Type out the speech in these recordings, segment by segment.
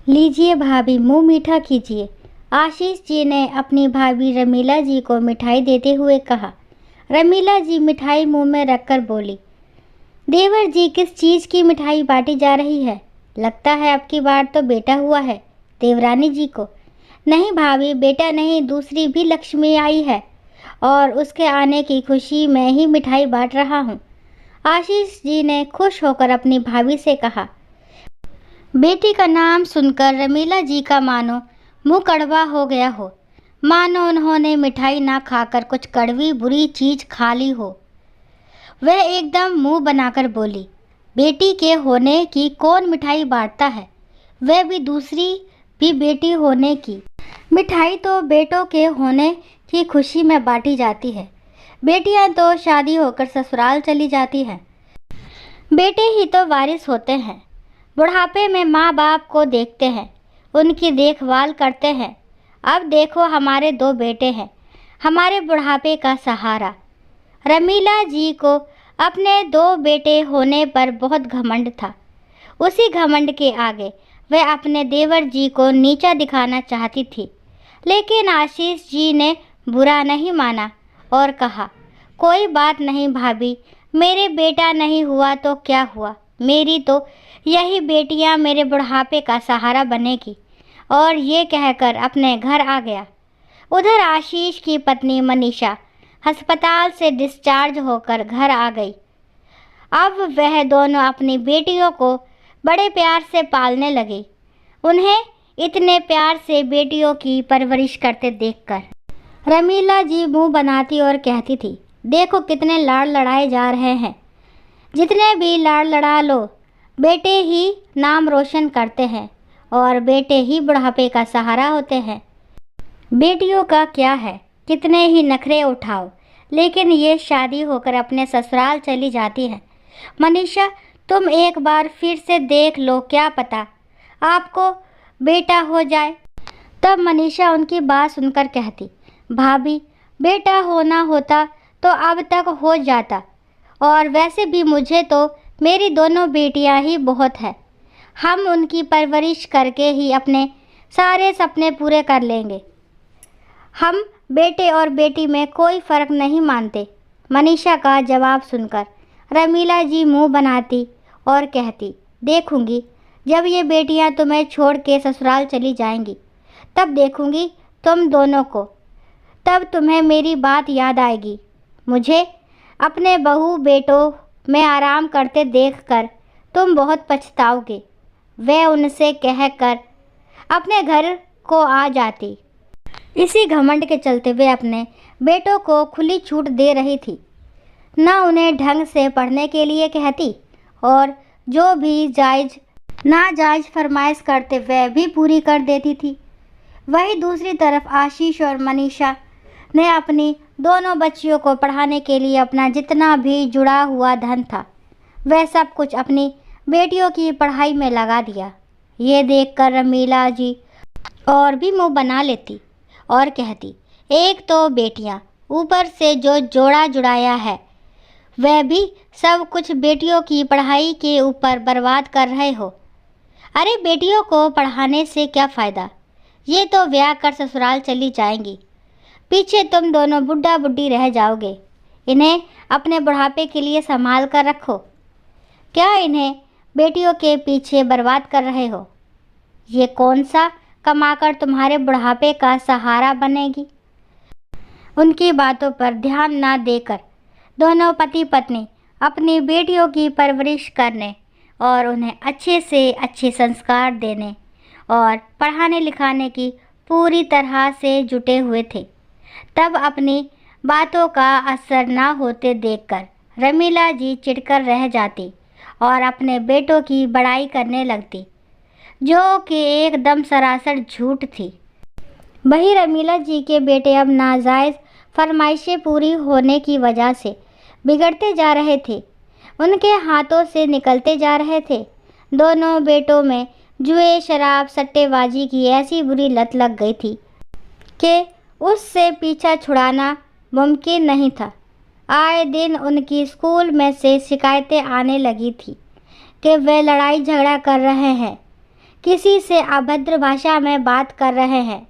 लीजिए भाभी, मुंह मीठा कीजिए। आशीष जी ने अपनी भाभी रमीला जी को मिठाई देते हुए कहा। रमीला जी मिठाई मुंह में रखकर बोली, देवर जी किस चीज़ की मिठाई बांटी जा रही है? लगता है अब की बार तो बेटा हुआ है देवरानी जी को। नहीं भाभी, बेटा नहीं, दूसरी भी लक्ष्मी आई है और उसके आने की खुशी में ही मिठाई बांट रहा हूँ। आशीष जी ने खुश होकर अपनी भाभी से कहा। बेटी का नाम सुनकर रमीला जी का मानो मुंह कड़वा हो गया हो, मानो उन्होंने मिठाई ना खाकर कुछ कड़वी बुरी चीज खा ली हो। वह एकदम मुंह बनाकर बोली, बेटी के होने की कौन मिठाई बांटता है, वह भी दूसरी भी बेटी होने की। मिठाई तो बेटों के होने की खुशी में बांटी जाती है। बेटियां तो शादी होकर ससुराल चली जाती हैं। बेटे ही तो वारिस होते हैं, बुढ़ापे में माँ बाप को देखते हैं, उनकी देखभाल करते हैं। अब देखो हमारे दो बेटे हैं, हमारे बुढ़ापे का सहारा। रमीला जी को अपने दो बेटे होने पर बहुत घमंड था। उसी घमंड के आगे वह अपने देवर जी को नीचा दिखाना चाहती थी, लेकिन आशीष जी ने बुरा नहीं माना और कहा, कोई बात नहीं भाभी, मेरे बेटा नहीं हुआ तो क्या हुआ, मेरी तो यही बेटियां मेरे बुढ़ापे का सहारा बनेगी। और ये कहकर अपने घर आ गया। उधर आशीष की पत्नी मनीषा अस्पताल से डिस्चार्ज होकर घर आ गई। अब वह दोनों अपनी बेटियों को बड़े प्यार से पालने लगी। उन्हें इतने प्यार से बेटियों की परवरिश करते देखकर रमीला जी मुंह बनाती और कहती थी, देखो कितने लाड़ लड़ाए जा रहे हैं। जितने भी लाड़ लड़ा लो, बेटे ही नाम रोशन करते हैं और बेटे ही बुढ़ापे का सहारा होते हैं। बेटियों का क्या है, कितने ही नखरे उठाओ, लेकिन ये शादी होकर अपने ससुराल चली जाती हैं। मनीषा, तुम एक बार फिर से देख लो, क्या पता आपको बेटा हो जाए। तब मनीषा उनकी बात सुनकर कहती, भाभी, बेटा होना होता तो अब तक हो जाता, और वैसे भी मुझे तो मेरी दोनों बेटियां ही बहुत है। हम उनकी परवरिश करके ही अपने सारे सपने पूरे कर लेंगे। हम बेटे और बेटी में कोई फ़र्क नहीं मानते। मनीषा का जवाब सुनकर रमीला जी मुंह बनाती और कहती, देखूंगी जब ये बेटियां तुम्हें छोड़ के ससुराल चली जाएंगी, तब देखूंगी तुम दोनों को, तब तुम्हें मेरी बात याद आएगी। मुझे अपने बहू बेटों में आराम करते देखकर तुम बहुत पछताओगे। वह उनसे कहकर अपने घर को आ जाती। इसी घमंड के चलते वे अपने बेटों को खुली छूट दे रही थी। ना उन्हें ढंग से पढ़ने के लिए कहती और जो भी नाजायज़ फरमाइश करते वह भी पूरी कर देती थी। वही दूसरी तरफ आशीष और मनीषा ने अपनी दोनों बच्चियों को पढ़ाने के लिए अपना जितना भी जुड़ा हुआ धन था, वह सब कुछ अपनी बेटियों की पढ़ाई में लगा दिया। ये देखकर रमीला जी और भी मुंह बना लेती और कहती, एक तो बेटियां, ऊपर से जो जोड़ा जुड़ाया है, वह भी सब कुछ बेटियों की पढ़ाई के ऊपर बर्बाद कर रहे हो। अरे बेटियों को पढ़ाने से क्या फ़ायदा, ये तो ब्याह कर ससुराल चली जाएंगी, पीछे तुम दोनों बुढ़ा बुढ़ी रह जाओगे। इन्हें अपने बुढ़ापे के लिए संभाल कर रखो। क्या इन्हें बेटियों के पीछे बर्बाद कर रहे हो? ये कौन सा कमाकर तुम्हारे बुढ़ापे का सहारा बनेगी? उनकी बातों पर ध्यान ना देकर दोनों पति पत्नी अपनी बेटियों की परवरिश करने और उन्हें अच्छे से अच्छे संस्कार देने और पढ़ाने लिखाने की पूरी तरह से जुटे हुए थे। तब अपनी बातों का असर ना होते देखकर रमीला जी चिढ़कर रह जाती और अपने बेटों की बड़ाई करने लगती, जो कि एकदम सरासर झूठ थी। वही रमीला जी के बेटे अब नाजायज़ फरमाइशें पूरी होने की वजह से बिगड़ते जा रहे थे, उनके हाथों से निकलते जा रहे थे। दोनों बेटों में जुए, शराब, सट्टेबाजी की ऐसी बुरी लत लग गई थी कि उससे पीछा छुड़ाना मुमकिन नहीं था। आए दिन उनकी स्कूल में से शिकायतें आने लगी थी कि वे लड़ाई झगड़ा कर रहे हैं, किसी से अभद्र भाषा में बात कर रहे हैं।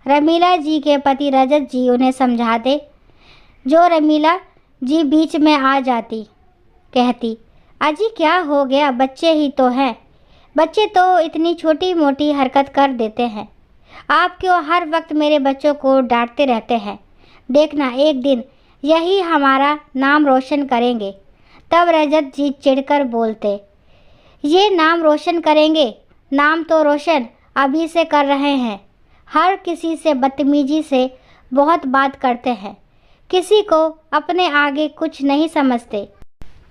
रमीला जी के पति रजत जी उन्हें समझाते, जो रमीला जी बीच में आ जाती, कहती, अजी क्या हो गया, बच्चे ही तो हैं, बच्चे तो इतनी छोटी मोटी हरकत कर देते हैं, आप क्यों हर वक्त मेरे बच्चों को डांटते रहते हैं, देखना एक दिन यही हमारा नाम रोशन करेंगे। तब रजत जी चिढ़कर बोलते, ये नाम रोशन करेंगे, नाम तो रोशन अभी से कर रहे हैं, हर किसी से बदतमीजी से बहुत बात करते हैं, किसी को अपने आगे कुछ नहीं समझते,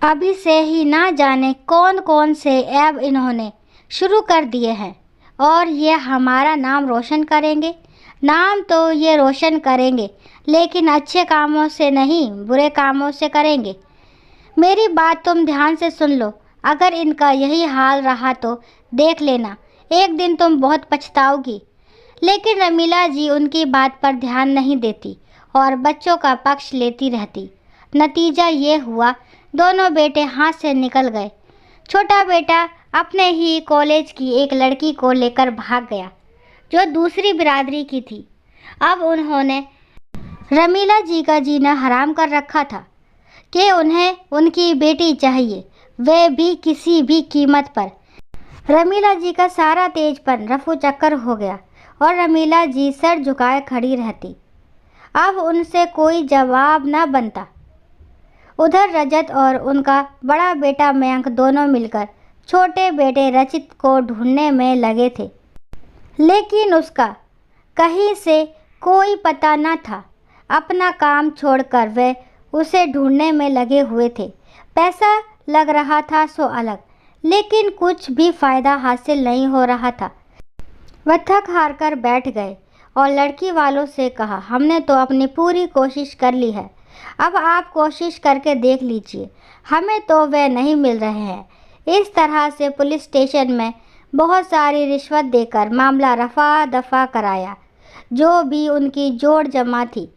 अभी से ही ना जाने कौन कौन से ऐब इन्होंने शुरू कर दिए हैं, और ये हमारा नाम रोशन करेंगे। नाम तो ये रोशन करेंगे, लेकिन अच्छे कामों से नहीं, बुरे कामों से करेंगे। मेरी बात तुम ध्यान से सुन लो, अगर इनका यही हाल रहा तो देख लेना, एक दिन तुम बहुत पछताओगी। लेकिन रमीला जी उनकी बात पर ध्यान नहीं देती और बच्चों का पक्ष लेती रहती। नतीजा ये हुआ, दोनों बेटे हाथ से निकल गए। छोटा बेटा अपने ही कॉलेज की एक लड़की को लेकर भाग गया, जो दूसरी बिरादरी की थी। अब उन्होंने रमीला जी का जीना हराम कर रखा था कि उन्हें उनकी बेटी चाहिए, वे भी किसी भी कीमत पर। रमीला जी का सारा तेजपन रफू चक्कर हो गया और रमीला जी सर झुकाए खड़ी रहती। अब उनसे कोई जवाब न बनता। उधर रजत और उनका बड़ा बेटा मयंक दोनों मिलकर छोटे बेटे रचित को ढूंढने में लगे थे, लेकिन उसका कहीं से कोई पता न था। अपना काम छोड़कर वे उसे ढूंढने में लगे हुए थे। पैसा लग रहा था सो अलग, लेकिन कुछ भी फ़ायदा हासिल नहीं हो रहा था। वह थक हार कर बैठ गए और लड़की वालों से कहा, हमने तो अपनी पूरी कोशिश कर ली है, अब आप कोशिश करके देख लीजिए, हमें तो वे नहीं मिल रहे हैं। इस तरह से पुलिस स्टेशन में बहुत सारी रिश्वत देकर मामला रफा दफा कराया। जो भी उनकी जोड़ जमा थी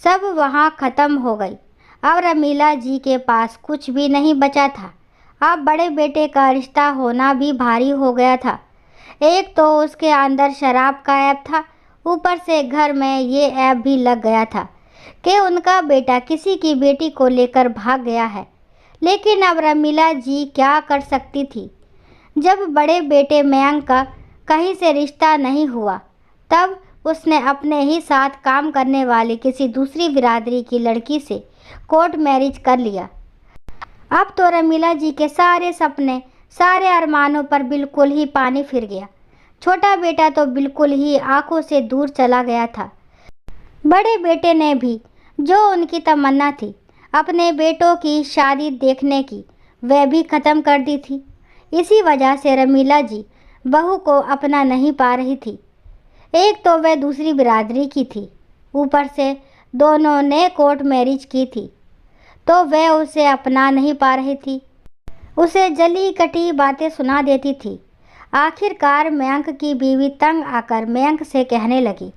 सब वहाँ ख़त्म हो गई। अब रमीला जी के पास कुछ भी नहीं बचा था। अब बड़े बेटे का रिश्ता होना भी भारी हो गया था। एक तो उसके अंदर शराब का ऐब था, ऊपर से घर में ये ऐब भी लग गया था कि उनका बेटा किसी की बेटी को लेकर भाग गया है। लेकिन अब रमीला जी क्या कर सकती थी? जब बड़े बेटे मयंक का कहीं से रिश्ता नहीं हुआ, तब उसने अपने ही साथ काम करने वाली किसी दूसरी बिरादरी की लड़की से कोर्ट मैरिज कर लिया। अब तो रमीला जी के सारे सपने, सारे अरमानों पर बिल्कुल ही पानी फिर गया। छोटा बेटा तो बिल्कुल ही आंखों से दूर चला गया था। बड़े बेटे ने भी, जो उनकी तमन्ना थी अपने बेटों की शादी देखने की, वह भी ख़त्म कर दी थी। इसी वजह से रमीला जी बहू को अपना नहीं पा रही थी। एक तो वह दूसरी बिरादरी की थी, ऊपर से दोनों ने कोर्ट मैरिज की थी, तो वह उसे अपना नहीं पा रही थी। उसे जली कटी बातें सुना देती थी। आखिरकार मयंक की बीवी तंग आकर मयंक से कहने लगी,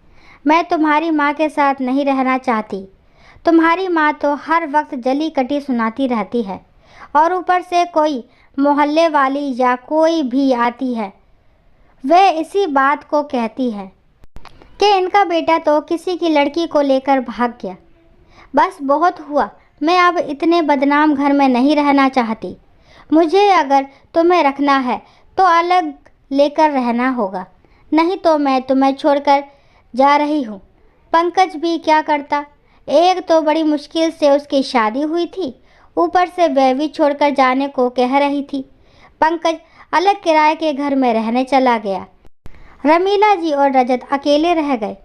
मैं तुम्हारी माँ के साथ नहीं रहना चाहती। तुम्हारी माँ तो हर वक्त जली कटी सुनाती रहती है, और ऊपर से कोई मोहल्ले वाली या कोई भी आती है, वह इसी बात को कहती है कि इनका बेटा तो किसी की लड़की को लेकर भाग गया। बस बहुत हुआ, मैं अब इतने बदनाम घर में नहीं रहना चाहती। मुझे अगर तुम्हें रखना है तो अलग लेकर रहना होगा, नहीं तो मैं तुम्हें छोड़कर जा रही हूँ। पंकज भी क्या करता? एक तो बड़ी मुश्किल से उसकी शादी हुई थी, ऊपर से वह भी छोड़कर जाने को कह रही थी। पंकज अलग किराए के घर में रहने चला गया। रमीला जी और रजत अकेले रह गए।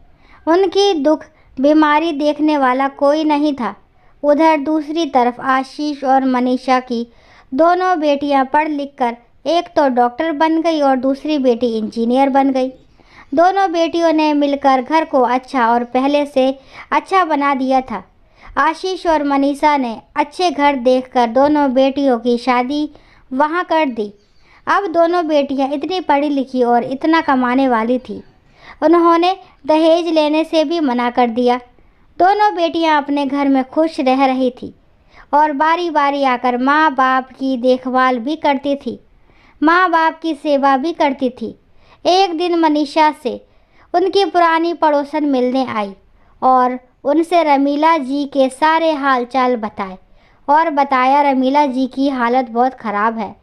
उनकी दुख बीमारी देखने वाला कोई नहीं था। उधर दूसरी तरफ आशीष और मनीषा की दोनों बेटियां पढ़ लिख कर एक तो डॉक्टर बन गई और दूसरी बेटी इंजीनियर बन गई। दोनों बेटियों ने मिलकर घर को अच्छा और पहले से अच्छा बना दिया था। आशीष और मनीषा ने अच्छे घर देखकर दोनों बेटियों की शादी वहाँ कर दी। अब दोनों बेटियां इतनी पढ़ी लिखी और इतना कमाने वाली थी, उन्होंने दहेज लेने से भी मना कर दिया। दोनों बेटियां अपने घर में खुश रह रही थी और बारी बारी आकर माँ बाप की देखभाल भी करती थी, माँ बाप की सेवा भी करती थी। एक दिन मनीषा से उनकी पुरानी पड़ोसन मिलने आई और उनसे रमीला जी के सारे हालचाल बताए और बताया रमीला जी की हालत बहुत ख़राब है,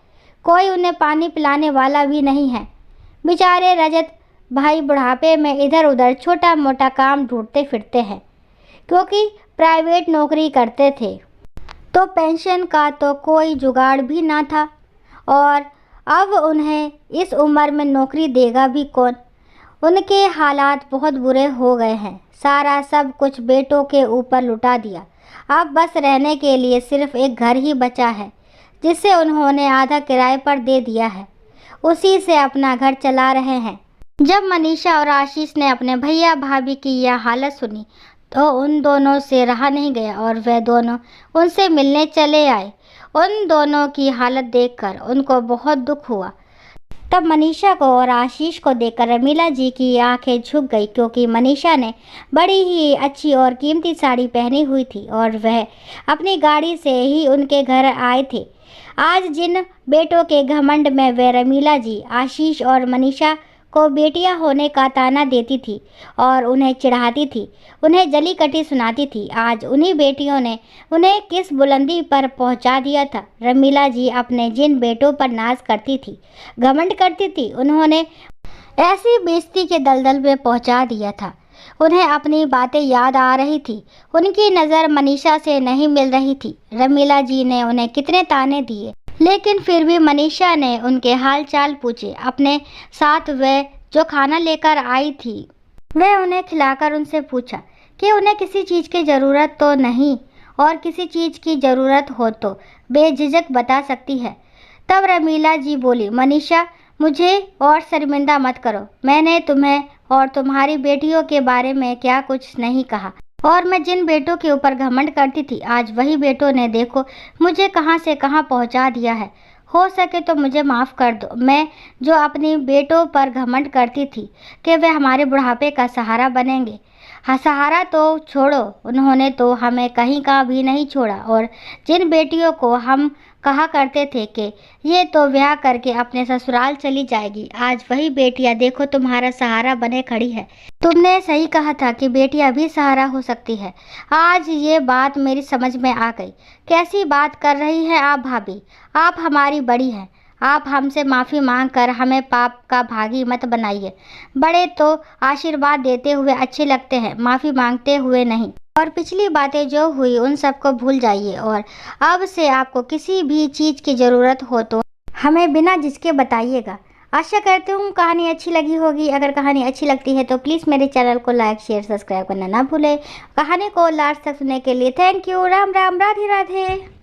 कोई उन्हें पानी पिलाने वाला भी नहीं है। बेचारे रजत भाई बुढ़ापे में इधर उधर छोटा मोटा काम ढूंढते फिरते हैं, क्योंकि प्राइवेट नौकरी करते थे तो पेंशन का तो कोई जुगाड़ भी ना था, और अब उन्हें इस उम्र में नौकरी देगा भी कौन। उनके हालात बहुत बुरे हो गए हैं, सारा सब कुछ बेटों के ऊपर लुटा दिया। अब बस रहने के लिए सिर्फ एक घर ही बचा है, जिसे उन्होंने आधा किराए पर दे दिया है, उसी से अपना घर चला रहे हैं। जब मनीषा और आशीष ने अपने भैया भाभी की यह हालत सुनी तो उन दोनों से रहा नहीं गया और वे दोनों उनसे मिलने चले आए। उन दोनों की हालत देखकर उनको बहुत दुख हुआ। तब मनीषा को और आशीष को देखकर रमीला जी की आंखें झुक गई, क्योंकि मनीषा ने बड़ी ही अच्छी और कीमती साड़ी पहनी हुई थी और वह अपनी गाड़ी से ही उनके घर आए थे। आज जिन बेटों के घमंड में वे रमीला जी, आशीष और मनीषा को बेटियां होने का ताना देती थी और उन्हें चिढ़ाती थी, उन्हें जली कटी सुनाती थी, आज उन्हीं बेटियों ने उन्हें किस बुलंदी पर पहुंचा दिया था। रमीला जी अपने जिन बेटों पर नाज करती थी, घमंड करती थी, उन्होंने ऐसी बेइज्जती के दलदल में पहुंचा दिया था। उन्हें अपनी बातें याद आ रही थी, उनकी नज़र मनीषा से नहीं मिल रही थी। रमीला जी ने उन्हें कितने ताने दिए, लेकिन फिर भी मनीषा ने उनके हाल चाल पूछे। अपने साथ वह जो खाना लेकर आई थी वह उन्हें खिलाकर उनसे पूछा कि उन्हें किसी चीज़ की ज़रूरत तो नहीं, और किसी चीज़ की ज़रूरत हो तो बेझिझक बता सकती है। तब रमीला जी बोली, मनीषा मुझे और शर्मिंदा मत करो, मैंने तुम्हें और तुम्हारी बेटियों के बारे में क्या कुछ नहीं कहा, और मैं जिन बेटों के ऊपर घमंड करती थी आज वही बेटों ने देखो मुझे कहाँ से कहाँ पहुँचा दिया है। हो सके तो मुझे माफ़ कर दो। मैं जो अपनी बेटों पर घमंड करती थी कि वे हमारे बुढ़ापे का सहारा बनेंगे, हाँ सहारा तो छोड़ो, उन्होंने तो हमें कहीं का भी नहीं छोड़ा। और जिन बेटियों को हम कहा करते थे कि ये तो ब्याह करके अपने ससुराल चली जाएगी, आज वही बेटियां देखो तुम्हारा सहारा बने खड़ी है। तुमने सही कहा था कि बेटियां भी सहारा हो सकती है, आज ये बात मेरी समझ में आ गई। कैसी बात कर रही हैं आप भाभी, आप हमारी बड़ी हैं, आप हमसे माफ़ी मांग कर हमें पाप का भागी मत बनाइए। बड़े तो आशीर्वाद देते हुए अच्छे लगते हैं, माफ़ी मांगते हुए नहीं। और पिछली बातें जो हुई उन सबको भूल जाइए, और अब से आपको किसी भी चीज़ की ज़रूरत हो तो हमें बिना झिझके बताइएगा। आशा करती हूँ कहानी अच्छी लगी होगी। अगर कहानी अच्छी लगती है तो प्लीज़ मेरे चैनल को लाइक शेयर सब्सक्राइब करना ना भूलें। कहानी को लास्ट तक सुनने के लिए थैंक यू। राम राम, राधे राधे।